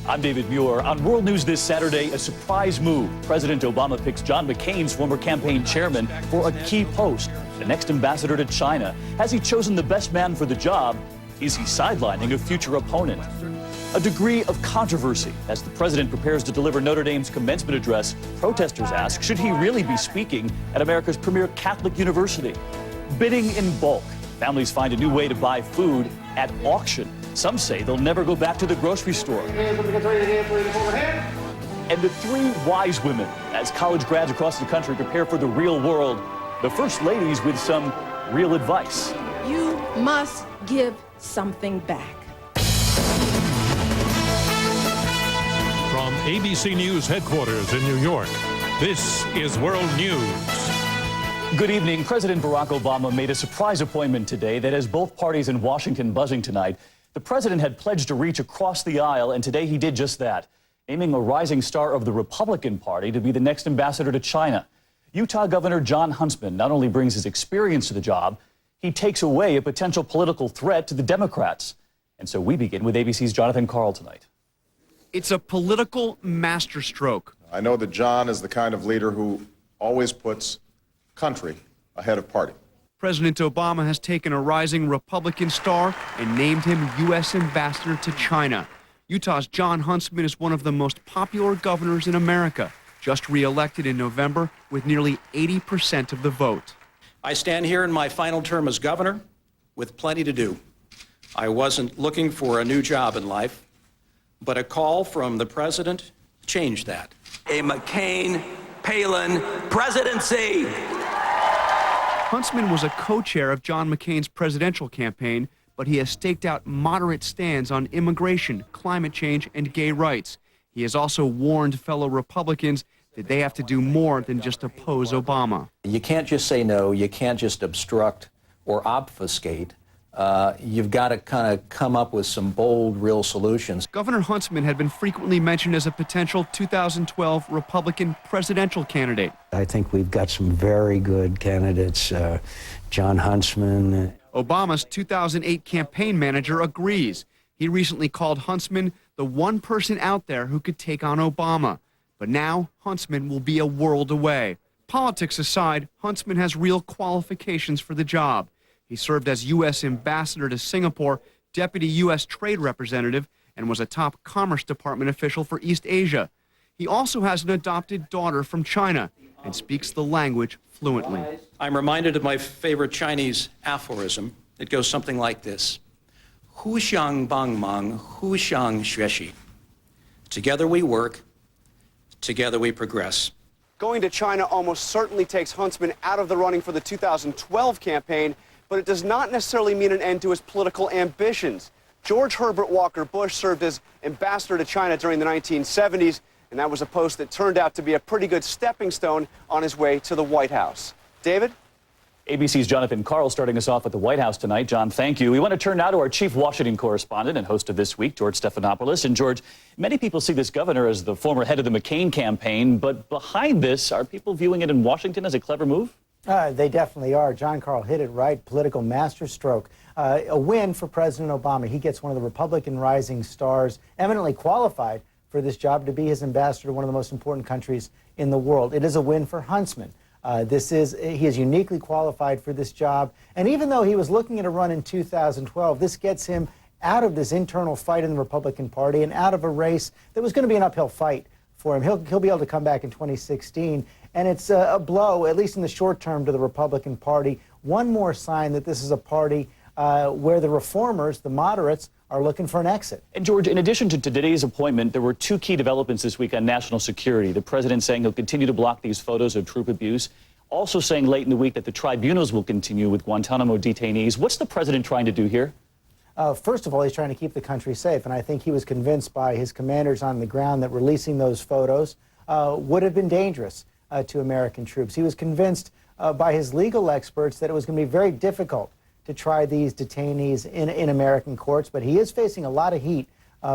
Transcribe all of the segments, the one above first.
I'm David Muir. On World News this Saturday, a surprise move. President Obama picks John McCain's former campaign chairman for a key post, the next ambassador to China. Has he chosen the best man for the job? Is he sidelining a future opponent? A degree of controversy as the president prepares to deliver Notre Dame's commencement address. Protesters ask, should he really be speaking at America's premier Catholic university? Bidding in bulk. Families find a new way to buy food at auction. Some say they'll never go back to the grocery store. And the three wise women as college grads across the country prepare for the real world. The first ladies with some real advice. You must give something back. From ABC News headquarters in New York, this is World News. Good evening. President Barack Obama made a surprise appointment today that has both parties in Washington buzzing tonight. The president had pledged to reach across the aisle, and today he did just that, naming a rising star of the Republican Party to be the next ambassador to China. Utah Governor Jon Huntsman not only brings his experience to the job, he takes away a potential political threat to the Democrats. And so we begin with ABC's Jonathan Karl tonight. It's a political masterstroke. I know that John is the kind of leader who always puts country ahead of party. President Obama has taken a rising Republican star and named him U.S. Ambassador to China. Utah's Jon Huntsman is one of the most popular governors in America, just re-elected in November with nearly 80% of the vote. I stand here in my final term as governor with plenty to do. I wasn't looking for a new job in life, but a call from the president changed that. A McCain-Palin presidency. Huntsman was a co-chair of John McCain's presidential campaign, but he has staked out moderate stands on immigration, climate change, and gay rights. He has also warned fellow Republicans that they have to do more than just oppose Obama. You can't just say no. You can't just obstruct or obfuscate. You've got to kind of come up with some bold, real solutions. Governor Huntsman had been frequently mentioned as a potential 2012 Republican presidential candidate. I think we've got some very good candidates. Jon Huntsman. Obama's 2008 campaign manager agrees. He recently called Huntsman the one person out there who could take on Obama. But now Huntsman will be a world away. Politics aside, Huntsman has real qualifications for the job. He served as U.S. Ambassador to Singapore, Deputy U.S. Trade Representative, and was a top Commerce Department official for East Asia. He also has an adopted daughter from China and speaks the language fluently. I'm reminded of my favorite Chinese aphorism. It goes something like this: Hu xiang bang mang, hu xiang xuexi. Together we work, together we progress. Going to China almost certainly takes Huntsman out of the running for the 2012 campaign, but it does not necessarily mean an end to his political ambitions. George Herbert Walker Bush served as ambassador to China during the 1970s, and that was a post that turned out to be a pretty good stepping stone on his way to the White House. David? ABC's Jonathan Karl starting us off at the White House tonight. John, thank you. We want to turn now to our chief Washington correspondent and host of This Week, George Stephanopoulos. And George, many people see this governor as the former head of the McCain campaign, but behind this, are people viewing it in Washington as a clever move? They definitely are. John Karl hit it right. Political masterstroke. A win for President Obama. He gets one of the Republican rising stars, eminently qualified for this job to be his ambassador to one of the most important countries in the world. It is a win for Huntsman. He is uniquely qualified for this job. And even though he was looking at a run in 2012, this gets him out of this internal fight in the Republican Party and out of a race that was going to be an uphill fight for him. He'll be able to come back in 2016. And it's a blow, at least in the short term, to the Republican Party. One more sign that this is a party where the reformers, the moderates, are looking for an exit. And George, in addition to today's appointment, there were two key developments this week on national security. The president saying he'll continue to block these photos of troop abuse. Also saying late in the week that the tribunals will continue with Guantanamo detainees. What's the president trying to do here? First of all, he's trying to keep the country safe. And I think he was convinced by his commanders on the ground that releasing those photos would have been dangerous to American troops. He was convinced by his legal experts that it was going to be very difficult to try these detainees in American courts, but he is facing a lot of heat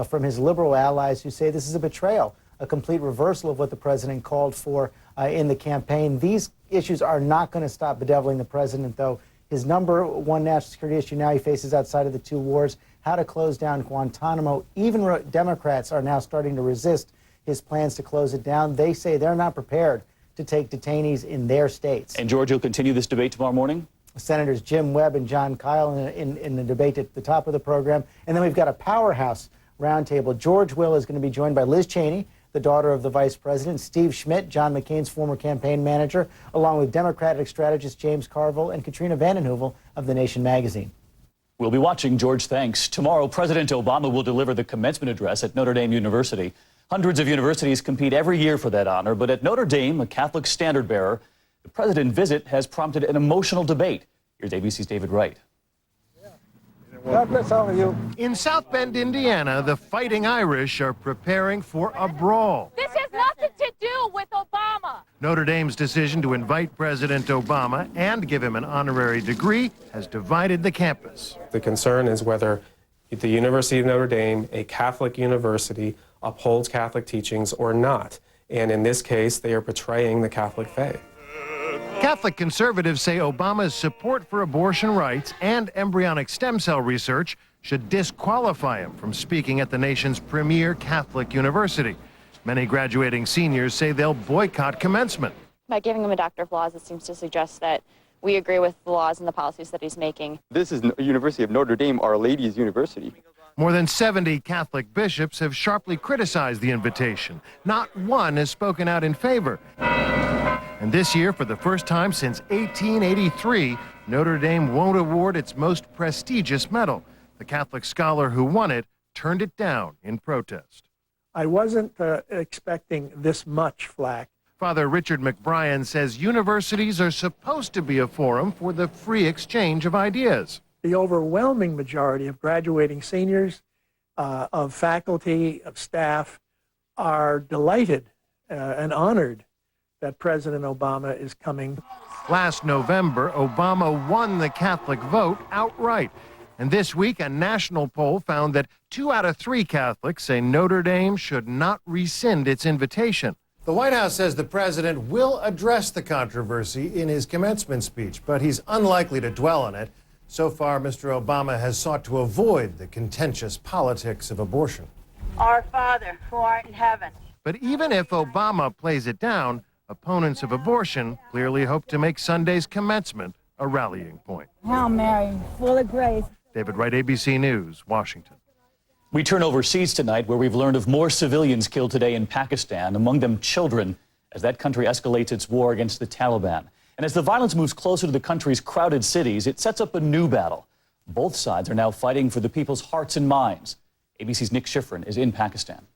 from his liberal allies who say this is a betrayal, a complete reversal of what the president called for in the campaign. These issues are not going to stop bedeviling the president, though. his number one national security issue now he faces outside of the two wars, how to close down Guantanamo. Even Democrats are now starting to resist his plans to close it down. They say they're not prepared to take detainees in their states. And George, you'll continue this debate tomorrow morning? Senators Jim Webb and John Kyle in the debate at the top of the program. And then we've got a powerhouse roundtable. George Will is going to be joined by Liz Cheney, the daughter of the vice president, Steve Schmidt, John McCain's former campaign manager, along with Democratic strategist James Carville and Katrina vanden Heuvel of The Nation magazine. We'll be watching, George. Thanks. Tomorrow, President Obama will deliver the commencement address at Notre Dame University. Hundreds of universities compete every year for that honor, but at Notre Dame, a Catholic standard bearer, the president's visit has prompted an emotional debate. Here's ABC's David Wright. God bless all of you. In South Bend, Indiana, the Fighting Irish are preparing for a brawl. This has nothing to do with Obama. Notre Dame's decision to invite President Obama and give him an honorary degree has divided the campus. The concern is whether the University of Notre Dame, a Catholic university, upholds Catholic teachings or not. And in this case, they are betraying the Catholic faith. Catholic conservatives say Obama's support for abortion rights and embryonic stem cell research should disqualify him from speaking at the nation's premier Catholic university. Many graduating seniors say they'll boycott commencement. By giving him a Doctor of Laws, it seems to suggest that we agree with the laws and the policies that he's making. This is University of Notre Dame, Our Lady's University. More than 70 Catholic bishops have sharply criticized the invitation. Not one has spoken out in favor. And this year, for the first time since 1883, Notre Dame won't award its most prestigious medal. The Catholic scholar who won it turned it down in protest. I wasn't expecting this much flack. Father Richard McBrien says universities are supposed to be a forum for the free exchange of ideas. The overwhelming majority of graduating seniors, of faculty, of staff, are delighted and honored that President Obama is coming. Last November, Obama won the Catholic vote outright. And this week, a national poll found that 2 out of 3 Catholics say Notre Dame should not rescind its invitation. The White House says the president will address the controversy in his commencement speech, but he's unlikely to dwell on it. So far, Mr. Obama has sought to avoid the contentious politics of abortion. Our Father, who art in heaven. But even if Obama plays it down, opponents of abortion clearly hope to make Sunday's commencement a rallying point. Hail Mary, full of grace. David Wright, ABC News, Washington. We turn overseas tonight, where we've learned of more civilians killed today in Pakistan, among them children, as that country escalates its war against the Taliban. And as the violence moves closer to the country's crowded cities, it sets up a new battle. Both sides are now fighting for the people's hearts and minds. ABC's Nick Schifrin is in Pakistan.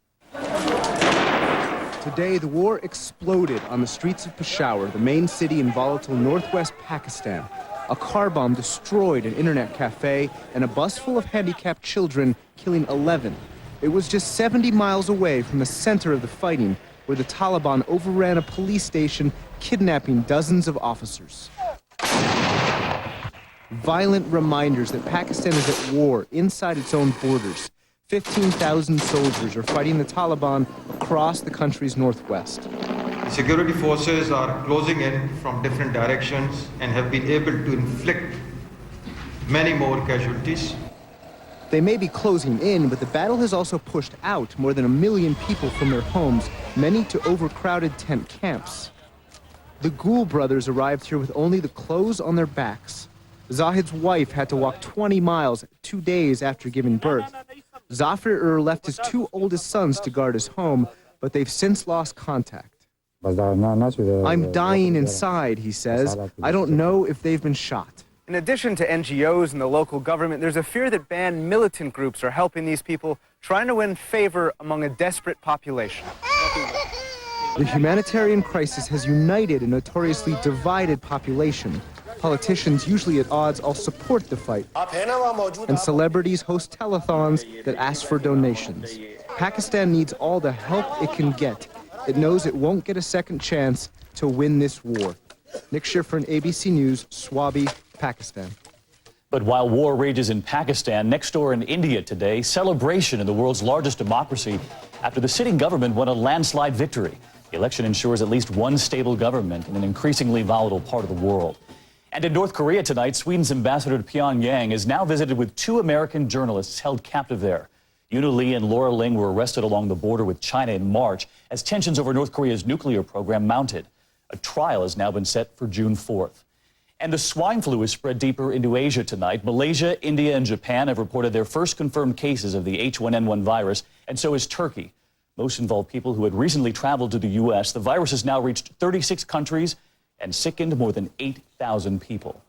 Today, the war exploded on the streets of Peshawar, the main city in volatile northwest Pakistan. A car bomb destroyed an internet cafe and a bus full of handicapped children, killing 11. It was just 70 miles away from the center of the fighting, where the Taliban overran a police station, kidnapping dozens of officers. Violent reminders that Pakistan is at war inside its own borders. 15,000 soldiers are fighting the Taliban across the country's northwest. Security forces are closing in from different directions and have been able to inflict many more casualties. They may be closing in, but the battle has also pushed out more than 1 million people from their homes, many to overcrowded tent camps. The Gul brothers arrived here with only the clothes on their backs. Zahid's wife had to walk 20 miles 2 days after giving birth. Zafir left his 2 oldest sons to guard his home, but they've since lost contact. I'm dying inside, he says. I don't know if they've been shot. In addition to NGOs and the local government, there's a fear that banned militant groups are helping these people, trying to win favor among a desperate population. The humanitarian crisis has united a notoriously divided population. Politicians, usually at odds, all support the fight. And celebrities host telethons that ask for donations. Pakistan needs all the help it can get. It knows it won't get a second chance to win this war. Nick Schifrin, ABC News, Swabi, Pakistan. But while war rages in Pakistan, next door in India today, celebration in the world's largest democracy after the sitting government won a landslide victory. The election ensures at least one stable government in an increasingly volatile part of the world. And in North Korea tonight, Sweden's ambassador to Pyongyang is now visited with 2 American journalists held captive there. Yoona Lee and Laura Ling were arrested along the border with China in March as tensions over North Korea's nuclear program mounted. A trial has now been set for June 4th. And the swine flu has spread deeper into Asia tonight. Malaysia, India, and Japan have reported their first confirmed cases of the H1N1 virus, and so is Turkey. Most involved people who had recently traveled to the U.S. The virus has now reached 36 countries and sickened more than 8,000 people.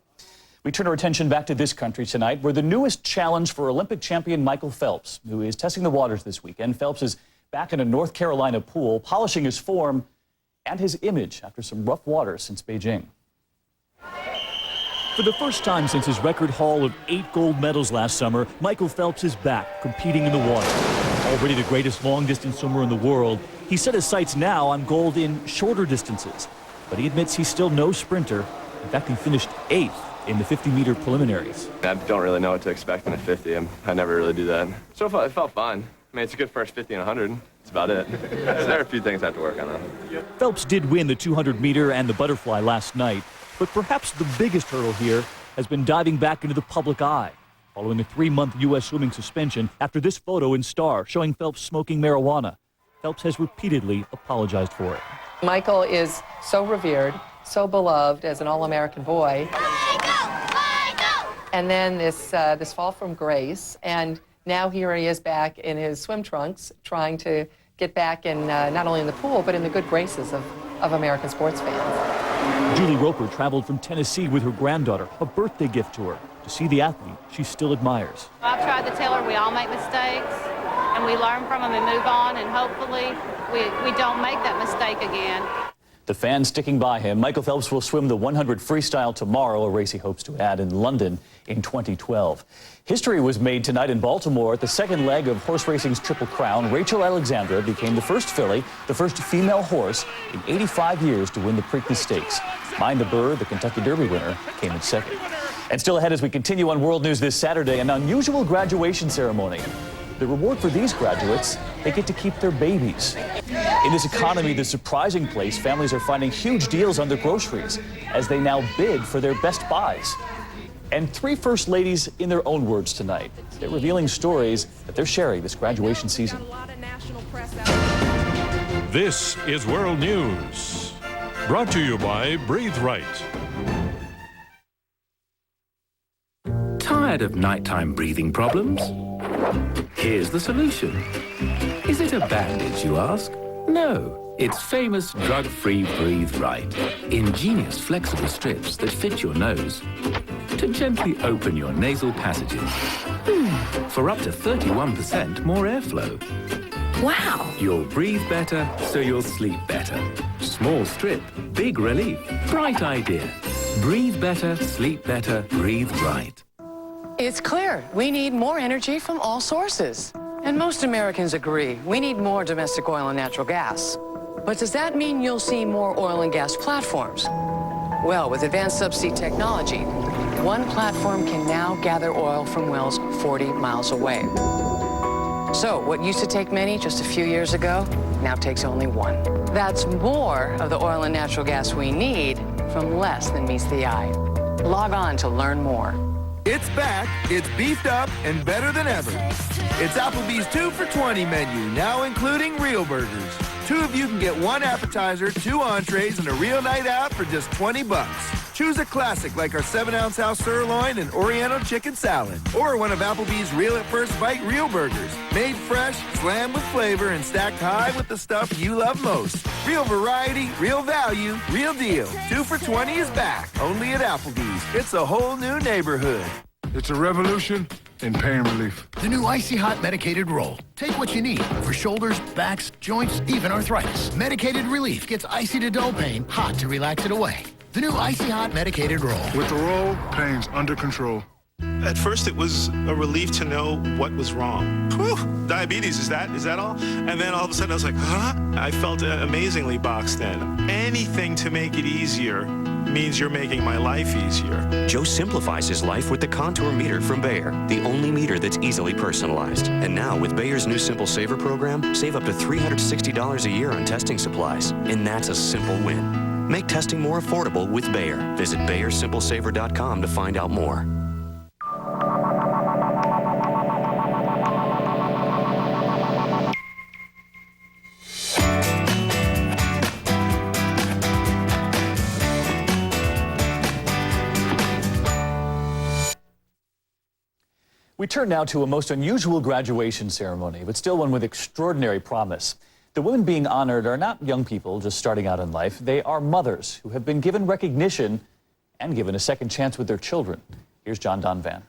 We turn our attention back to this country tonight, where the newest challenge for Olympic champion Michael Phelps, who is testing the waters this weekend. Phelps is back in a North Carolina pool, polishing his form and his image after some rough waters since Beijing. For the first time since his record haul of 8 gold medals last summer, Michael Phelps is back, competing in the water. Already the greatest long-distance swimmer in the world, he set his sights now on gold in shorter distances. But he admits he's still no sprinter. In fact, he finished 8th in the 50-meter preliminaries. I don't really know what to expect in a 50. I never really do that. So it felt fun. I mean, it's a good first 50 and 100. That's about it. So there are a few things I have to work on, though. Phelps did win the 200-meter and the butterfly last night, but perhaps the biggest hurdle here has been diving back into the public eye, following a 3-month U.S. swimming suspension after this photo in Star showing Phelps smoking marijuana. Phelps has repeatedly apologized for it. Michael is so revered, so beloved as an all-American boy. And then this fall from grace, and now here he is back in his swim trunks, trying to get back in not only in the pool, but in the good graces of American sports fans. Julie Roper traveled from Tennessee with her granddaughter, a birthday gift to her, to see the athlete she still admires. I've tried to tell her we all make mistakes, and we learn from them and move on, and hopefully we don't make that mistake again. The fans sticking by him. Michael Phelps will swim the 100 freestyle tomorrow, a race he hopes to add in London in 2012. History was made tonight in Baltimore at the second leg of horse racing's Triple Crown. Rachel Alexandra became the first filly, the first female horse in 85 years to win the Preakness Stakes. Minda Burr, the Kentucky Derby winner, came in second. And still ahead as we continue on World News this Saturday, an unusual graduation ceremony. The reward for these graduates, they get to keep their babies. In this economy, the surprising place, families are finding huge deals on their groceries as they now bid for their best buys. And 3 first ladies in their own words tonight. They're revealing stories that they're sharing this graduation season. This is World News, brought to you by Breathe Right. Tired of nighttime breathing problems? Here's the solution. Is it a bandage, you ask? No, it's famous drug-free Breathe Right. Ingenious flexible strips that fit your nose to gently open your nasal passages for up to 31% more airflow. Wow! You'll breathe better, so you'll sleep better. Small strip, big relief, bright idea. Breathe better, sleep better, breathe right. It's clear we need more energy from all sources. And most Americans agree we need more domestic oil and natural gas. But does that mean you'll see more oil and gas platforms? Well, with advanced subsea technology, one platform can now gather oil from wells 40 miles away. So what used to take many just a few years ago now takes only one. That's more of the oil and natural gas we need from less than meets the eye. Log on to learn more. It's back, it's beefed up, and better than ever. It's Applebee's 2 for $20 menu, now including real burgers. 2 of you can get 1 appetizer, 2 entrees, and a real night out for just $20. Choose a classic like our 7-ounce house sirloin and Oriental chicken salad. Or one of Applebee's Real at First Bite real burgers. Made fresh, slammed with flavor, and stacked high with the stuff you love most. Real variety, real value, real deal. 2 for $20 is back, only at Applebee's. It's a whole new neighborhood. It's a revolution in pain relief. The new Icy Hot Medicated Roll. Take what you need for shoulders, backs, joints, even arthritis. Medicated relief gets icy to dull pain, hot to relax it away. The new Icy Hot Medicated Roll. With the roll, pain's under control. At first, it was a relief to know what was wrong. Whew, diabetes, is that all? And then all of a sudden, I was like, huh? I felt amazingly boxed in. Anything to make it easier means you're making my life easier. Joe simplifies his life with the Contour meter from Bayer, the only meter that's easily personalized. And now, with Bayer's new Simple Saver program, save up to $360 a year on testing supplies. And that's a simple win. Make testing more affordable with Bayer. Visit BayerSimpleSaver.com to find out more. We turn now to a most unusual graduation ceremony, but still one with extraordinary promise. The women being honored are not young people just starting out in life. They are mothers who have been given recognition and given a second chance with their children. Here's John Donvan.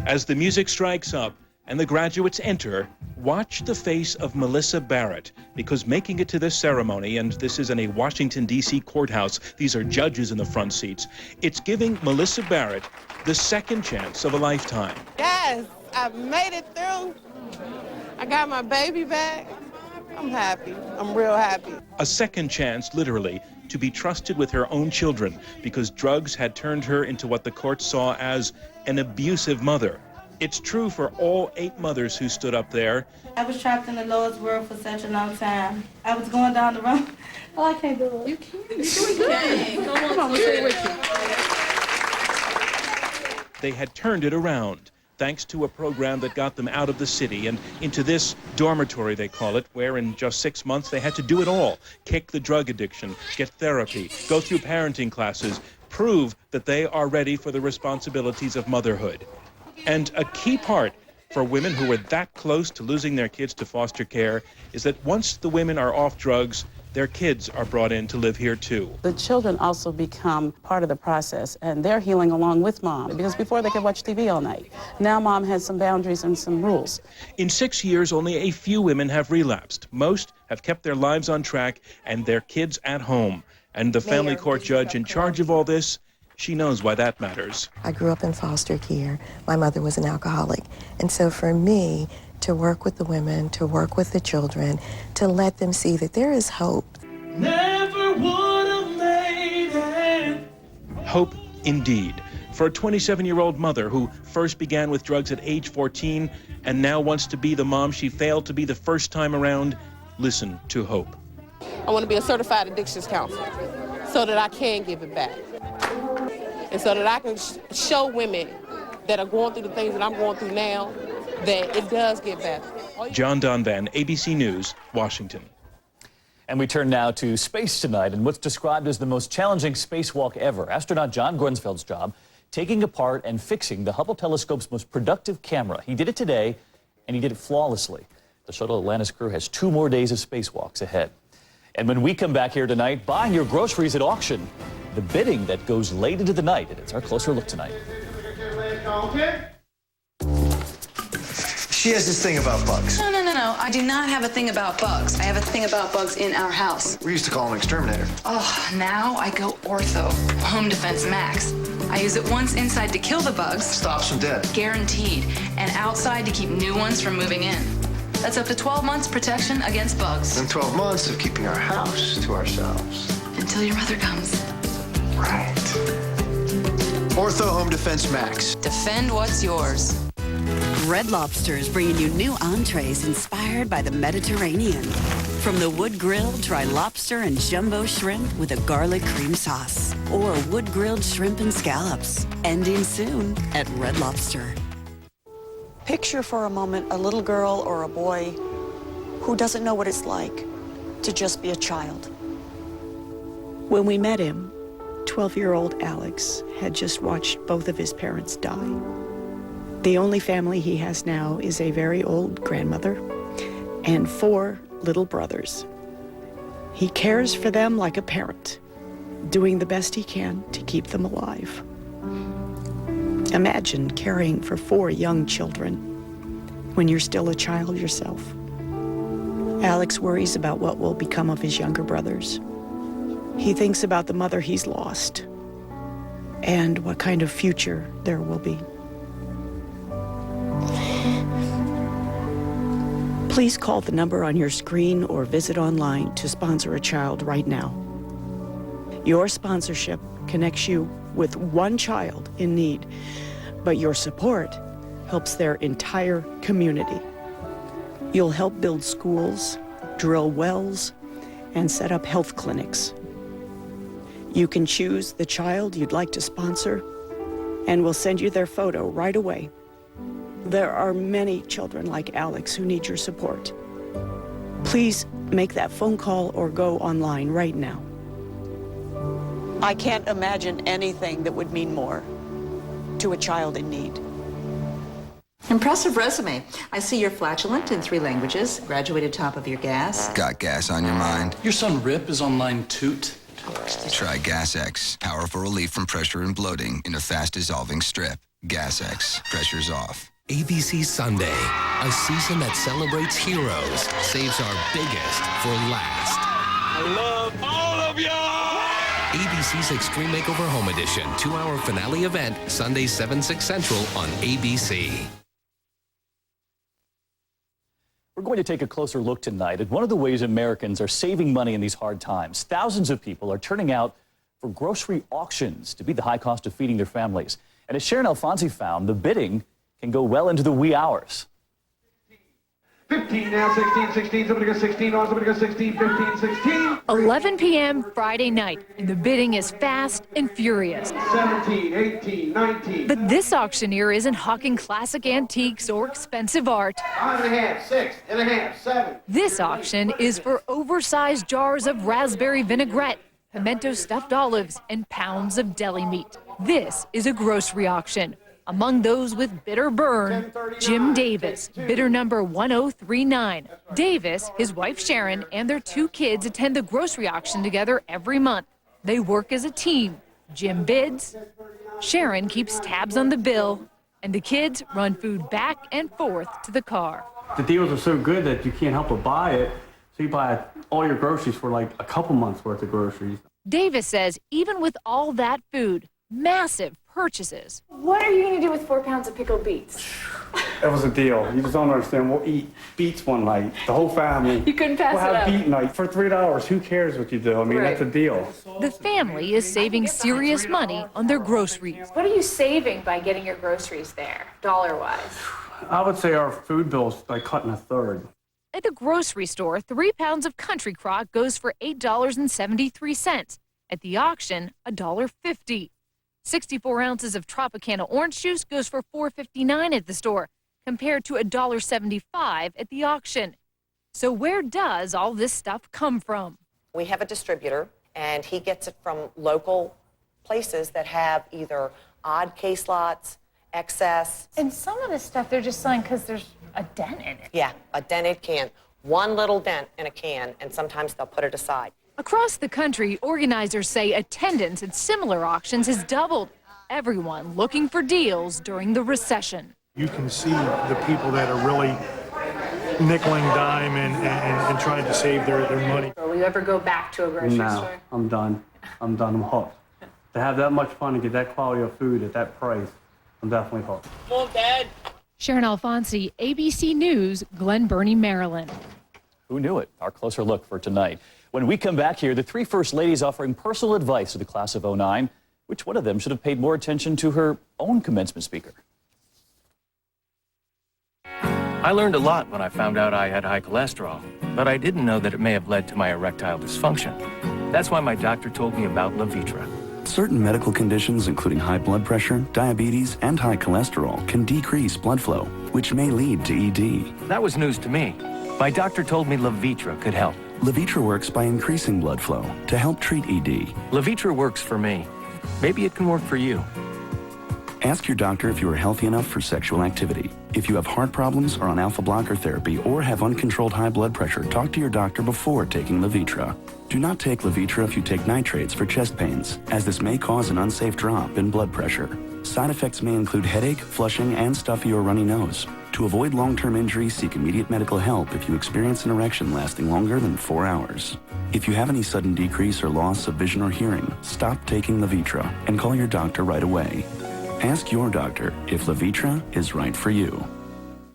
As the music strikes up and the graduates enter, watch the face of Melissa Barrett, because making it to this ceremony, and this is in a Washington, D.C. courthouse, these are judges in the front seats, it's giving Melissa Barrett the second chance of a lifetime. Yes, I made it through. I got my baby back. I'm happy. I'm real happy. A second chance, literally, to be trusted with her own children, because drugs had turned her into what the court saw as an abusive mother. It's true for all 8 mothers who stood up there. I was trapped in the lowest world for such a long time. I was going down the road. Oh, I can't do it. You can. You're doing good. Come on, we'll stay with you. They had turned it around, thanks to a program that got them out of the city and into this dormitory, they call it, where in just 6 months they had to do it all. Kick the drug addiction, get therapy, go through parenting classes, prove that they are ready for the responsibilities of motherhood. And a key part for women who are that close to losing their kids to foster care is that once the women are off drugs, their kids are brought in to live here too. The children also become part of the process, and they're healing along with mom, because before they could watch TV all night. Now mom has some boundaries and some rules. In 6 years, only a few women have relapsed. Most have kept their lives on track and their kids at home. And the family court judge in charge of all this, she knows why that matters. I grew up in foster care. My mother was an alcoholic. And so for me, to work with the women, to work with the children, to let them see that there is hope. Never would have made it. Hope indeed. For a 27-year-old mother who first began with drugs at age 14 and now wants to be the mom she failed to be the first time around, listen to hope. I want to be a certified addictions counselor so that I can give it back. And so that I can show women that are going through the things that I'm going through now that it does get better. John Donvan, ABC News, Washington. And we turn now to space tonight and what's described as the most challenging spacewalk ever. Astronaut John Grunsfeld's job, taking apart and fixing the Hubble telescope's most productive camera. He did it today, and he did it flawlessly. The Shuttle Atlantis crew has 2 more days of spacewalks ahead. And when we come back here tonight, buying your groceries at auction, the bidding that goes late into the night. It's our closer look tonight. She has this thing about bugs. No. I do not have a thing about bugs. I have a thing about bugs in our house. We used to call him Exterminator. Oh, now I go Ortho, Home Defense Max. I use it once inside to kill the bugs. Stops them dead. Guaranteed. And outside to keep new ones from moving in. That's up to 12 months protection against bugs. And 12 months of keeping our house to ourselves. Until your mother comes. Right. Ortho Home Defense Max. Defend what's yours. Red Lobster is bringing you new entrees inspired by the Mediterranean. From the wood grill, try lobster and jumbo shrimp with a garlic cream sauce. Or wood-grilled shrimp and scallops. Ending soon at Red Lobster. Picture for a moment a little girl or a boy who doesn't know what it's like to just be a child. When we met him, 12-year-old Alex had just watched both of his parents die. The only family he has now is a very old grandmother and 4 little brothers. He cares for them like a parent, doing the best he can to keep them alive. Imagine caring for 4 young children when you're still a child yourself. Alex worries about what will become of his younger brothers. He thinks about the mother he's lost and what kind of future there will be. Please call the number on your screen or visit online to sponsor a child right now. Your sponsorship connects you with 1 child in need, but your support helps their entire community. You'll help build schools, drill wells, and set up health clinics. You can choose the child you'd like to sponsor, and we'll send you their photo right away. There are many children like Alex who need your support. Please make that phone call or go online right now. I can't imagine anything that would mean more to a child in need. Impressive resume. I see you're flatulent in 3 languages, graduated top of your gas. Got gas on your mind? Your son Rip is on line toot. Try Gas X. Powerful relief from pressure and bloating in a fast-dissolving strip. Gas X. Pressure's off. ABC Sunday, a season that celebrates heroes, saves our biggest for last. I love all of y'all! ABC's Extreme Makeover Home Edition, 2-hour finale event, Sunday 7/6 Central on ABC. We're going to take a closer look tonight at one of the ways Americans are saving money in these hard times. Thousands of people are turning out for grocery auctions to beat the high cost of feeding their families. And as Sharon Alfonsi found, the bidding can go well into the wee hours. 15 now, 16, 16, somebody goes 16, somebody goes 16, 15, 16. 11 p.m. Friday night, and the bidding is fast and furious. 17, 18, 19. But this auctioneer isn't hawking classic antiques or expensive art. 5.5, 6 1/2, 7. This auction is for oversized jars of raspberry vinaigrette, pimento stuffed olives, and pounds of deli meat. This is a grocery auction. Among those with bitter burn, Jim Davis, bidder number 1039. Davis, his wife Sharon, and their 2 kids attend the grocery auction together every month. They work as a team. Jim bids, Sharon keeps tabs on the bill, and the kids run food back and forth to the car. The deals are so good that you can't help but buy it, so you buy all your groceries for like a couple months worth of groceries. Davis says even with all that food, massive purchases. What are you going to do with 4 pounds of pickled beets? It was a deal. You just don't understand. We'll eat beets one night, the whole family. You couldn't pass we'll it have up. beet night for $3. Who cares what you do? I mean, Right. that's a deal. The family is saving serious money on their groceries. What are you saving by getting your groceries there, dollar-wise? I would say our food bill's like cut in a third. At the grocery store, 3 pounds of country crock goes for $8.73. At the auction, $1.50. 64 ounces of Tropicana orange juice goes for $4.59 at the store, compared to $1.75 at the auction. So where does all this stuff come from? We have a distributor, and he gets it from local places that have either odd case lots, excess. And some of this stuff they're just selling because there's a dent in it. Yeah, a dented can. One little dent in a can, and sometimes they'll put it aside. Across the country, organizers say attendance at similar auctions has doubled. Everyone looking for deals during the recession. You can see the people that are really nickel and dime and trying to save their money. Will you ever go back to a grocery No, store? I'm done. I'm done. I'm hooked. To have that much fun and get that quality of food at that price, I'm definitely hooked. Come on, Dad. Sharon Alfonsi, ABC News, Glen Burnie, Maryland. Who knew it? Our closer look for tonight. When we come back here, the 3 first ladies offering personal advice to the class of '09. Which one of them should have paid more attention to her own commencement speaker? I learned a lot when I found out I had high cholesterol, but I didn't know that it may have led to my erectile dysfunction. That's why my doctor told me about Levitra. Certain medical conditions, including high blood pressure, diabetes, and high cholesterol, can decrease blood flow, which may lead to ED. That was news to me. My doctor told me Levitra could help. Levitra works by increasing blood flow to help treat ED. Levitra works for me. Maybe it can work for you. Ask your doctor if you are healthy enough for sexual activity. If you have heart problems, are on alpha blocker therapy, or have uncontrolled high blood pressure, talk to your doctor before taking Levitra. Do not take Levitra if you take nitrates for chest pains, as this may cause an unsafe drop in blood pressure. Side effects may include headache, flushing, and stuffy or runny nose. To avoid long-term injury, seek immediate medical help if you experience an erection lasting longer than 4 hours. If you have any sudden decrease or loss of vision or hearing, stop taking Levitra and call your doctor right away. Ask your doctor if Levitra is right for you.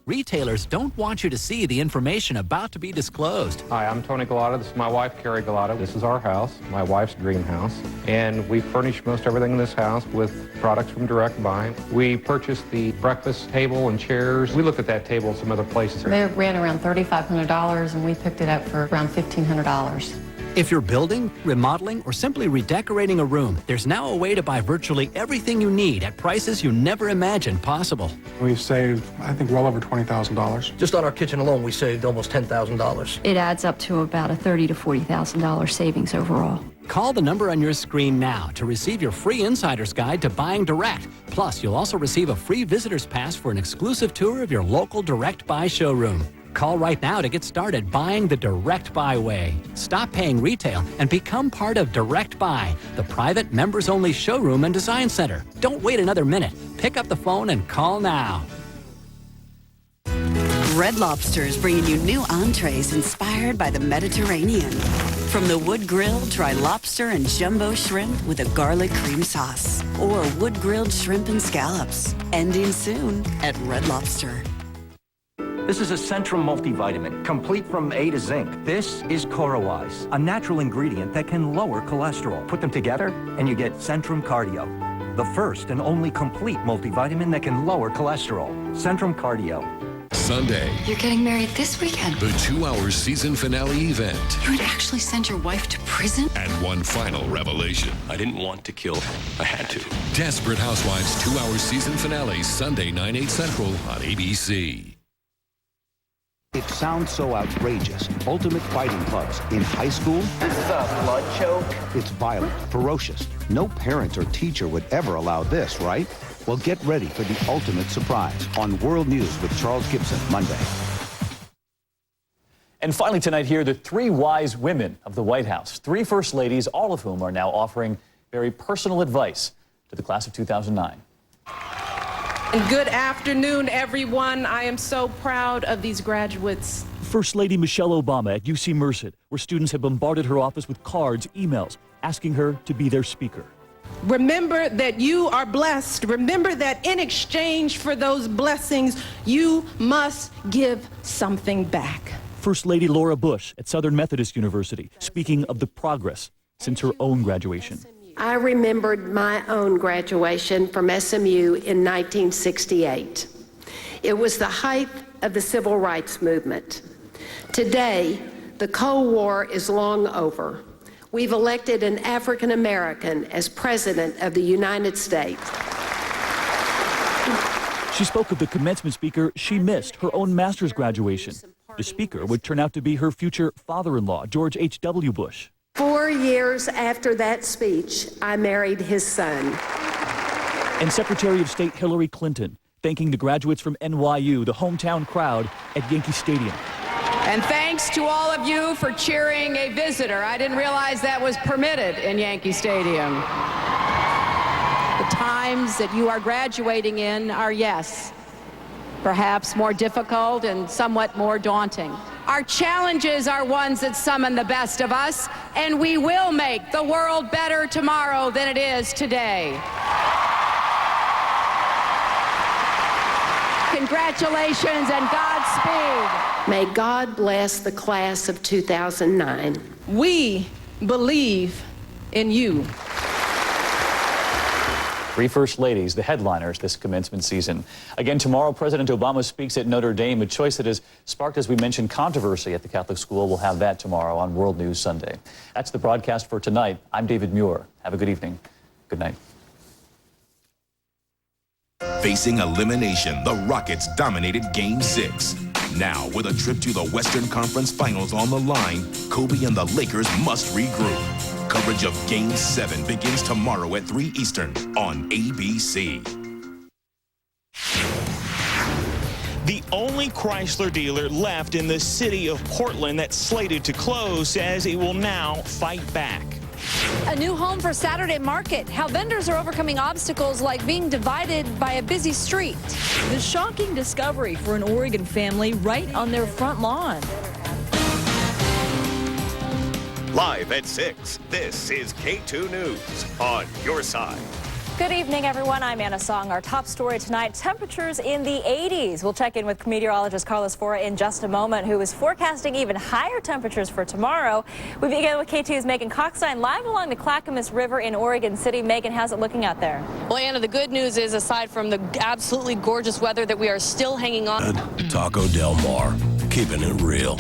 Retailers don't want you to see the information about to be disclosed. Hi, I'm Tony Galata. This is my wife, Carrie Galata. This is our house, my wife's greenhouse. And we furnish most everything in this house with products from Direct Buy. We purchased the breakfast table and chairs. We looked at that table in some other places. They ran around $3,500 and we picked it up for around $1,500. If you're building, remodeling, or simply redecorating a room, there's now a way to buy virtually everything you need at prices you never imagined possible. We've saved, I think, well over $20,000. Just on our kitchen alone, we saved almost $10,000. It adds up to about a $30,000 to $40,000 savings overall. Call the number on your screen now to receive your free insider's guide to buying direct. Plus, you'll also receive a free visitor's pass for an exclusive tour of your local Direct Buy showroom. Call right now to get started buying the Direct Buy way. Stop paying retail and become part of Direct Buy, the private members-only showroom and design center. Don't wait another minute. Pick up the phone and call now. Red Lobster is bringing you new entrees inspired by the Mediterranean. From the wood grill, try lobster and jumbo shrimp with a garlic cream sauce. Or wood grilled shrimp and scallops. Ending soon at Red Lobster. This is a Centrum multivitamin, complete from A to zinc. This is CoroWise, a natural ingredient that can lower cholesterol. Put them together and you get Centrum Cardio, the first and only complete multivitamin that can lower cholesterol. Centrum Cardio. Sunday. You're getting married this weekend. The 2-hour season finale event. You would actually send your wife to prison? And one final revelation. I didn't want to kill her. I had to. Desperate Housewives 2-hour season finale, Sunday, 9/8 Central on ABC. It sounds so outrageous. Ultimate Fighting Clubs in high school? This is a blood choke. It's violent, ferocious. No parent or teacher would ever allow this, right? Well, get ready for the ultimate surprise on World News with Charles Gibson, Monday. And finally tonight here, the 3 wise women of the White House. 3 first ladies, all of whom are now offering very personal advice to the class of 2009. Good afternoon, everyone. I am so proud of these graduates. First Lady Michelle Obama at UC Merced, where students have bombarded her office with cards, emails, asking her to be their speaker. Remember that you are blessed. Remember that in exchange for those blessings, you must give something back. First Lady Laura Bush at Southern Methodist University, speaking of the progress since her own graduation. I remembered my own graduation from SMU in 1968. It was the height of the civil rights movement. Today, the Cold War is long over. We've elected an African American as President of the United States. She spoke of the commencement speaker she missed, her own master's graduation. The speaker would turn out to be her future father-in-law, George H.W. Bush. 4 years after that speech, I married his son. And Secretary of State Hillary Clinton, thanking the graduates from NYU, the hometown crowd at Yankee Stadium. And thanks to all of you for cheering a visitor. I didn't realize that was permitted in Yankee Stadium. The times that you are graduating in are, yes, perhaps more difficult and somewhat more daunting. Our challenges are ones that summon the best of us, and we will make the world better tomorrow than it is today. Congratulations and Godspeed. May God bless the class of 2009. We believe in you. 3 first ladies, the headliners this commencement season. Again, tomorrow, President Obama speaks at Notre Dame, a choice that has sparked, as we mentioned, controversy at the Catholic school. We'll have that tomorrow on World News Sunday. That's the broadcast for tonight. I'm David Muir. Have a good evening. Good night. Facing elimination, the Rockets dominated Game 6. Now, with a trip to the Western Conference Finals on the line, Kobe and the Lakers must regroup. Coverage of Game 7 begins tomorrow at 3 Eastern on ABC. The only Chrysler dealer left in the city of Portland that's slated to close says it will now fight back. A new home for Saturday Market. How vendors are overcoming obstacles like being divided by a busy street. The shocking discovery for an Oregon family right on their front lawn. Live at 6, this is K2 News on your side. Good evening, everyone. I'm Anna Song. Our top story tonight, temperatures in the 80s. We'll check in with meteorologist Carlos Fora in just a moment, who is forecasting even higher temperatures for tomorrow. We begin with KT's Megan Cockstein live along the Clackamas River in Oregon City. Megan, how's it looking out there? Well, Anna, the good news is, aside from the absolutely gorgeous weather, that we are still hanging on. Taco Del Mar, keeping it real.